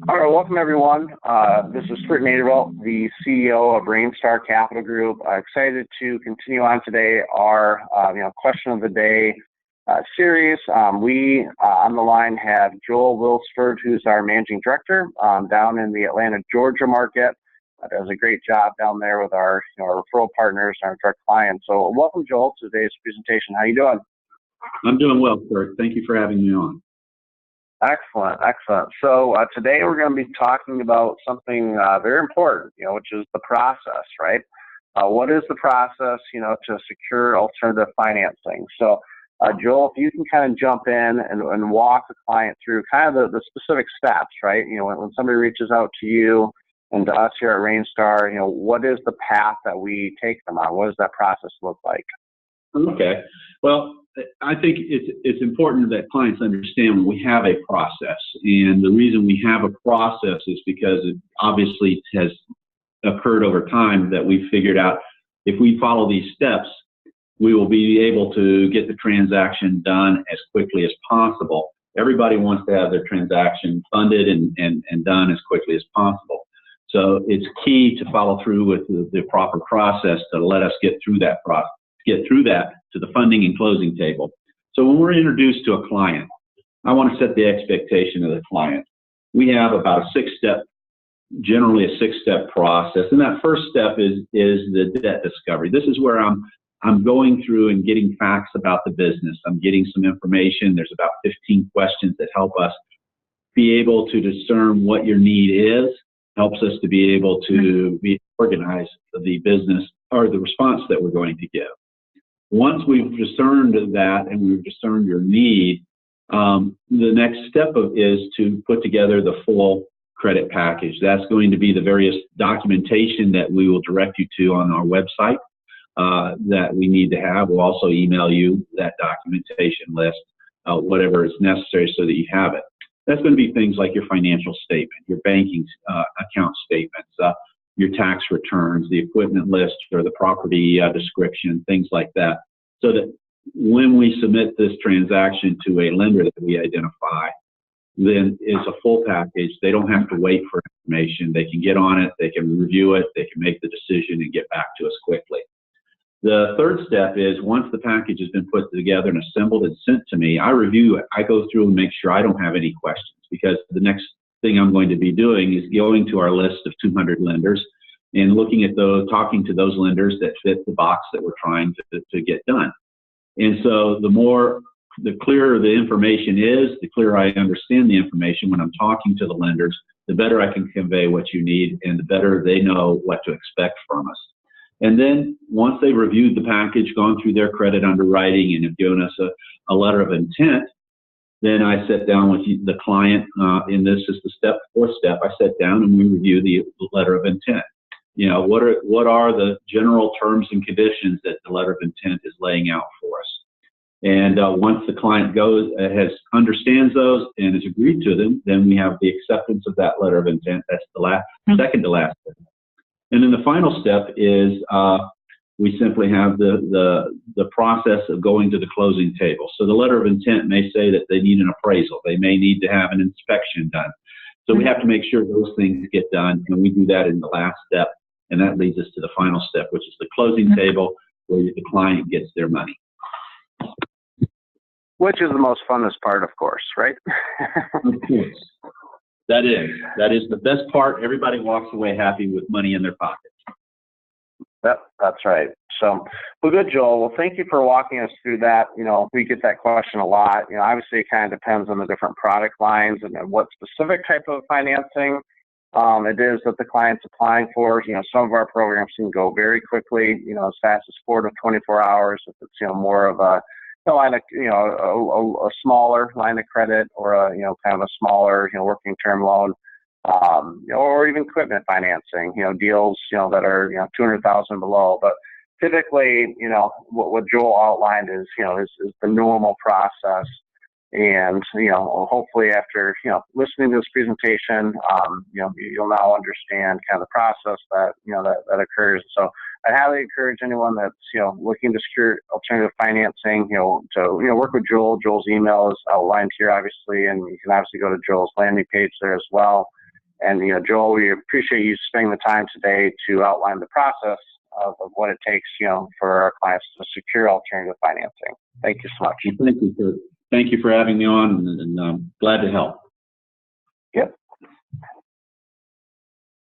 All right, welcome everyone. This is Kurt Nadervelt, the CEO of Rainstar Capital Group. Excited to continue on today our question of the day series. We on the line have Joel Wilsford, who's our managing director down in the Atlanta, Georgia market. Does a great job down there with our our referral partners, our direct clients. So welcome, Joel, to today's presentation. How you doing? I'm doing well, Kurt. Thank you for having me on. Excellent, excellent. So today we're going to be talking about something very important, which is the process, right? What is the process, to secure alternative financing? So, Joel, if you can kind of jump in and walk the client through kind of the specific steps, right? When somebody reaches out to you and to us here at Rainstar, what is the path that we take them on? What does that process look like? Okay. Well, I think it's important that clients understand when we have a process. And the reason we have a process is because it obviously has occurred over time that we've figured out if we follow these steps, we will be able to get the transaction done as quickly as possible. Everybody wants to have their transaction funded and done as quickly as possible. So it's key to follow through with the proper process to let us get through that process. Get through that to the funding and closing table. So when we're introduced to a client, I want to set the expectation of the client. We have about generally a six-step process. And that first step is the debt discovery. This is where I'm going through and getting facts about the business. I'm getting some information. There's about 15 questions that help us be able to discern what your need is, helps us to be able to organize the business or the response that we're going to give. Once we've discerned that and we've discerned your need, the next step is to put together the full credit package. That's going to be the various documentation that we will direct you to on our website that we need to have. We'll also email you that documentation list, whatever is necessary so that you have it. That's going to be things like your financial statement, your banking account statements, your tax returns, the equipment list or the property description, things like that. So that when we submit this transaction to a lender that we identify, then it's a full package. They don't have to wait for information. They can get on it, they can review it, they can make the decision and get back to us quickly. The third step is once the package has been put together and assembled and sent to me, I review it. I go through and make sure I don't have any questions, because the next thing I'm going to be doing is going to our list of 200 lenders and looking at those, talking to those lenders that fit the box that we're trying to get done. And so the clearer the information is, the clearer I understand the information when I'm talking to the lenders, the better I can convey what you need and the better they know what to expect from us. And then once they've reviewed the package, gone through their credit underwriting and have given us a letter of intent, then I sit down with the client, and this is the fourth step. I sit down and we review the letter of intent. What are the general terms and conditions that the letter of intent is laying out for us? And once the client understands those and has agreed to them, then we have the acceptance of that letter of intent. That's the second to last step. And then the final step is we simply have the process of going to the closing table. So the letter of intent may say that they need an appraisal. They may need to have an inspection done. So we have to make sure those things get done, and we do that in the last step. And that leads us to the final step, which is the closing table, where the client gets their money. Which is the most funnest part, of course, right? Of course. That is the best part. Everybody walks away happy with money in their pockets. Yep, that's right. So, well, good, Joel. Well, thank you for walking us through that. We get that question a lot. Obviously it kind of depends on the different product lines and what specific type of financing it is that the client's applying for. Some of our programs can go very quickly, as fast as 4 to 24 hours. If it's, more of a line of, a smaller line of credit or a, kind of a smaller, working term loan. Or even equipment financing, deals, that are, 200,000 below. But typically, what Joel outlined is the normal process. And, hopefully after, listening to this presentation, you'll now understand kind of the process that, that occurs. So I highly encourage anyone that's, looking to secure alternative financing, to, work with Joel. Joel's email is outlined here, obviously, and you can obviously go to Joel's landing page there as well. And, Joel, we appreciate you spending the time today to outline the process of what it takes, for our clients to secure alternative financing. Thank you so much. Thank you for having me on, and glad to help.